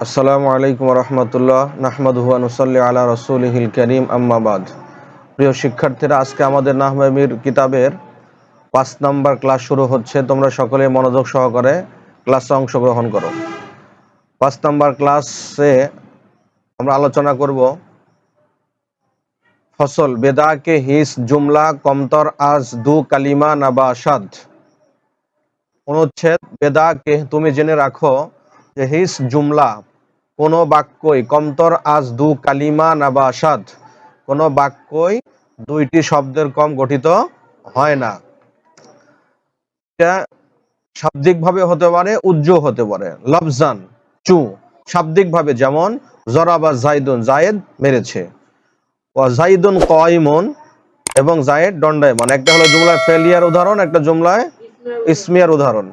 আসসালামু আলাইকুম রহমতুল্লাহ নাহমাদুহু ওয়া নুসাল্লি আলা রাসূলিহিল কারীম আম্মা বাদ। প্রিয় শিক্ষার্থীরা, আজকে আমাদের নাহওয়ে মির কিতাবের 5 নাম্বার ক্লাস শুরু হচ্ছে। তোমরা সকলে মনোযোগ সহকারে ক্লাসে অংশগ্রহণ করো। 5 নাম্বার ক্লাসে আমরা আলোচনা করব ফসল বেদাকে হিস জুমলা কমতর আজ দু কালিমা নাবাসাদ। অনুচ্ছেদ বেদাকে তুমি জেনে রাখো যে হিস জুমলা কোনো বাক্যই কমতর আজ দু কালিমা নাবাসাদ, কোনো বাক্যই দুইটি শব্দের কম গঠিত হয় না। এটা শাব্দিকভাবে হতে পারে, উজ্জ্ব হতে পারে। লফজান চু শাব্দিকভাবে যেমন জরাবা জাইদুন, জায়েদ মেরেছে। ওয়া জাইদুন কায়িমুন, এবং জায়েদ দণ্ডায়মান। একটা হলো জুমলায় ফেলিয়ার উদাহরণ, একটা জুমলায় ইসমিয়ার উদাহরণ।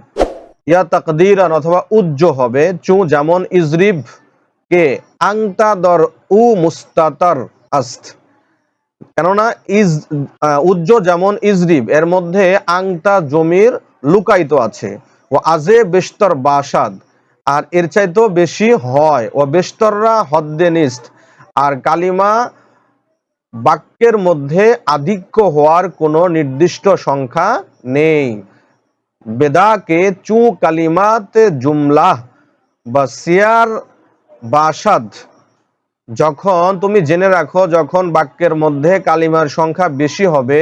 ইয়া তাকদিরান অথবা উজ্জ্ব হবে চু যেমন ইজরিব কে আংতা দর উ মুস্তাতার আস্ত। কেননা উজ্জ্ব যেমন ইজরিব, এর মধ্যে আংতা জমির লুকায়িত আছে। ও আজে বেস্তর বাসাদ, আর এর চাইতেও বেশি হয়। ও বেস্তররা হদ্দে নিস্ত, আর কালিমা বাক্যের মধ্যে আধিক্য হওয়ার কোনো নির্দিষ্ট সংখ্যা নেই। বেদাকে চু কালিমাত জুমলাহ বা সিয়ার বাসাদ, যখন তুমি জেনে রাখো যখন বাক্যের মধ্যে কালিমার সংখ্যা বেশি হবে,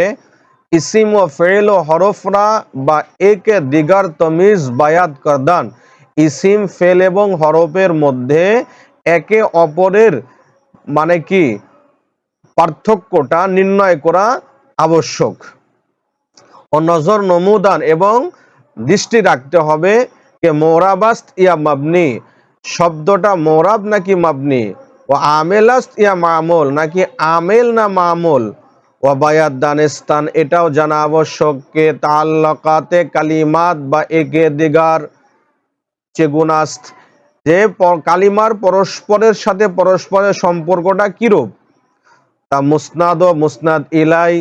ইসিম ও ফেল ও হরফরা বা একে দিগার তমিজ বায়াত করদান, ইসিম ফেল এবং হরফের মধ্যে একে অপরের মানে কি পার্থক্যটা নির্ণয় করা আবশ্যক। ও নজর নমুদান, এবং দৃষ্টি রাখতে হবে কে মোরাবাস্ত ইয়া মাবনি, শব্দটা মোরাব নাকি মাবনি। ও আমেলাস্ত ইয়া মামুল, নাকি আমেল না মামুল। ও বায়াত দানিস্তান, এটাও জানা আবশ্যক কে তাআল্লাকাতে কালিমাত বা একে দিগার চেগুনাস্ত, যে কালিমার পরস্পরের সাথে পরস্পরের সম্পর্কটা কিরূপ। তা মুসনাদ ও মুসনাদ ইলাই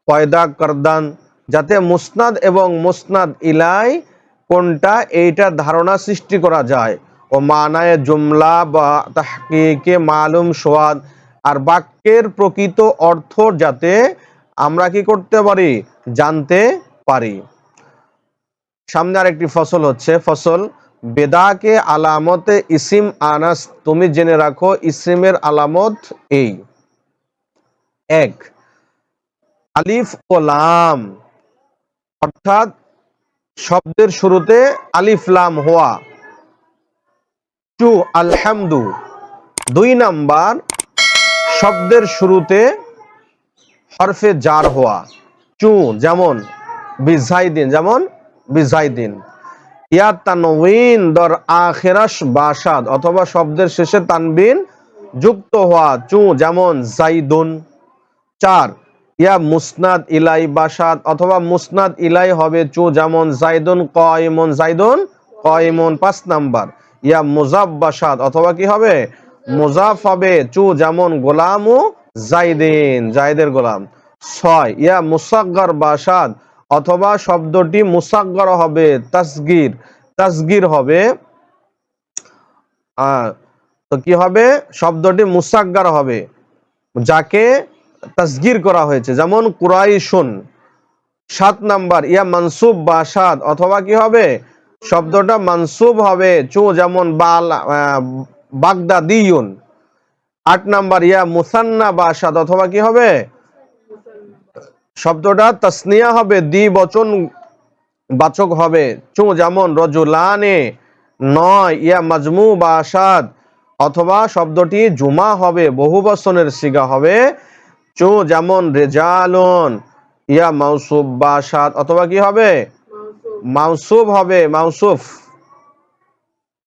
পয়দা করদান, যাতে মুসনাদ এবং মুসনাদ ইলাই কোনটা এইটা ধারণা সৃষ্টি করা যায়। ও মানায়ে জুমলা বা তাহকিকে মালুম সোয়াদ, আর বাক্যের প্রকৃত অর্থ যাতে আমরা কি করতে পারি, জানতে পারি। সামনে আরেকটি ফসল হচ্ছে ফসল বেদাকে আলামতে ইসিম আনাস, তুমি জেনে রাখো ইসিমের আলামত এই: এক, আলিফ ও লাম, অর্থাৎ শব্দের শুরুতে আলিফ লাম হওয়া। টু, আলহামদু। 2 নাম্বার, শব্দের শুরুতে হরফে জার হওয়া। চু যেমন বিজাইদিন, যেমন বিজাইদিন। ইয়া তানউইন দর আখিরাস বাসাদ, অথবা শব্দের শেষে তানবিন যুক্ত হওয়া। চু যেমন জাইদুন। 4, ইয়া মুসনাদ ইলাই বাসাদ, অথবা মুসনাদ ইলাই হবে চু যেমন জাইদুন কায়িমুন, জাইদুন কায়িমুন। 5 নাম্বার, ইয়া মুজাফ বাসাদ, অথবা কি হবে মুজাফ হবে চু যেমন গোলামু জাইদিন, জাইদের গোলাম। 6, ইয়া মুসাগগার বাসাদ, অথবা শব্দটি মুসাগগার হবে, তাসগীর তাসগীর হবে। তো কি হবে, শব্দটি মুসাগগার হবে, যাকে তাসগীর করা হয়েছে, যেমন কুরাইশুন। 7 নাম্বার, ইয়া মানসুব বাসাদ, অথবা কি হবে শব্দটা মানসুব হবে চু যেমন বাগদাদিয়ুন। 8 নাম্বার, ইয়া মুসান্না বাসাদ, অথবা কি হবে শব্দটা তাসনিয়া হবে, দ্বিবচন বাচক হবে চু যেমন রজুলানে। 9, ইয়া মাজমু বাসাদ, অথবা শব্দটি জুমা হবে, বহুবচনের সিগা হবে চু যেমন রেজালুন। ইয়া মাউসুব বাসাদ, অথবা কি হবে মাউসুব হবে, মাউসুফ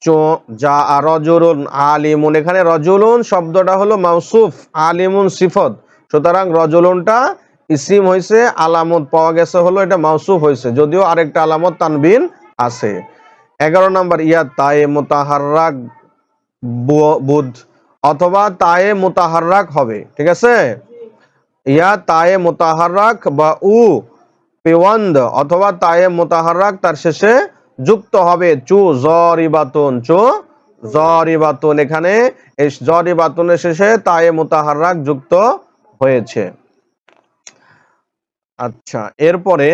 চু যা রজুলুন আলিমুন। এখানে রজুলুন শব্দটা হলো মাউসুফ, আলিমুন সিফত, সুতরাং রজুলুনটা ইসিম হয়েছে, আলামত পাওয়া গেছে হলো এটা মাউসুফ হয়েছে, যদিও আরেকটা আলামত তানবিন আছে। 11 নাম্বার, ইয়া তায়ে মুতাহাররাক বুদ, অথবা তায়ে মুতাহাররাক হবে, ঠিক আছে। ইয়া তায়ে মুতাহাররাক বা উ পেওয়ান্দ, অথবা তায়ে মুতাহাররাক তার শেষে যুক্ত হবে চু জরিবাতুন, চু জরিবাতুন, এখানে এই জরিবাতুনের শেষে তায়ে মুতাহাররাক যুক্ত হয়েছে। আচ্ছা, এরপরে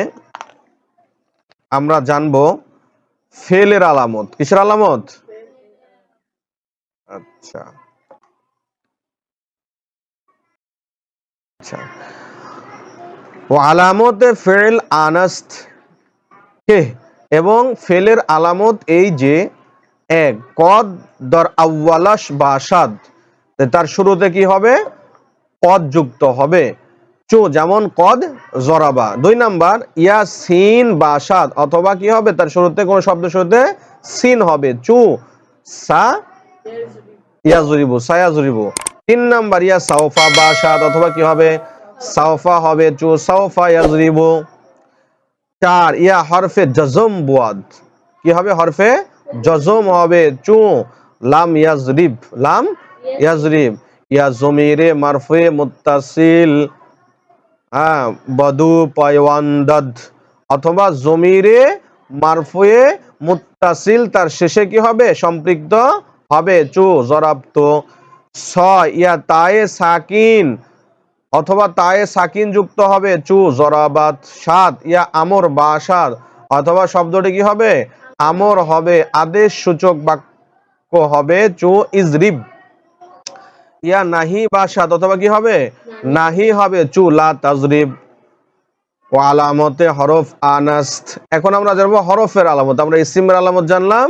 আমরা জানবো ফেলের আলামত। কিসের আলামত? আচ্ছা আচ্ছা, ও আলামতে ফেল আনাস্ত কে, এবং ফেলের আলামত এই যে এক কদ দর আউয়ালাস বাসাদ, তার শুরুতে কি হবে? কদ যুক্ত হবে। চু, যেমন কদ জরাবা। 2 নাম্বার ইয়া সিন বাসাদ, অথবা কি হবে? তার শুরুতে কোন শব্দের শুরুতে সিন হবে। চু সা ইয়াজরিবু, সায়াজরিবু। 3 নাম্বার ইয়া সাওফা বাসাদ, অথবা কি হবে? সাওফা হবে। চু সাওফা ইয়াজরিবু। 4 ইয়া হরফে জজম বুয়াদ, কি হবে? হরফে জজম হবে। চু লাম ইয়াজরিব, লাম ইয়াজরিব। ইয়া জমিরে মারফুয়ে মুত্তাসিল, হ্যাঁ, বদু পয়ওয়ান্দাদ, অথবা জমিরে মারফুয়ে মুত্তাসিল তার শেষে কি হবে? সম্পৃক্ত হবে। চু জরাবত। 6 ইয়া তায়ে সাকিন, অথবা তায়ে সাকিন যুক্ত হবে। চু জরাবাত। 7 ইয়া আমর বাসাদ, অথবা শব্দটি কি হবে? আমর হবে। আদেশ সূচক বাক্য হবে। চু ইজরিব। ইয়া নাহি বাসাদ, অথবা কি হবে? নাহি হবে। চু লা তাজরিব। ও আলামতে হরফ আনাস্ত। এখন আমরা জানবো হরফের আলামত। আমরা ইসিমের আলামত জানলাম,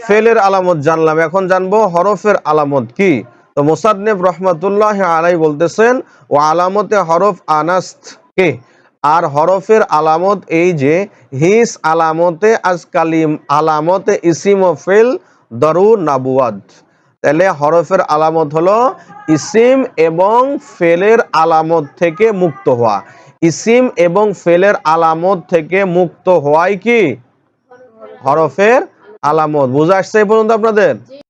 ফেলের আলামত জানলাম, এখন জানবো হরফের আলামত কি। তো মুসান্নিফ রহমাতুল্লাহ আলাইহি বলতেছেন ও আলামতে হরফ আনাস্ত কে, আর হরফের আলামত এই যে হিস আলামতে আজ কালিম আলামতে ইসিম ও ফেল দরু নাবুয়াদ। তাহলে হরফের আলামত হলো ইসিম এবং ফেলের আলামত থেকে মুক্ত হওয়া। ইসিম এবং ফেলের আলামত থেকে মুক্ত হওয়াই কি হরফের আলামত। বুঝা আসছে এই পর্যন্ত আপনাদের?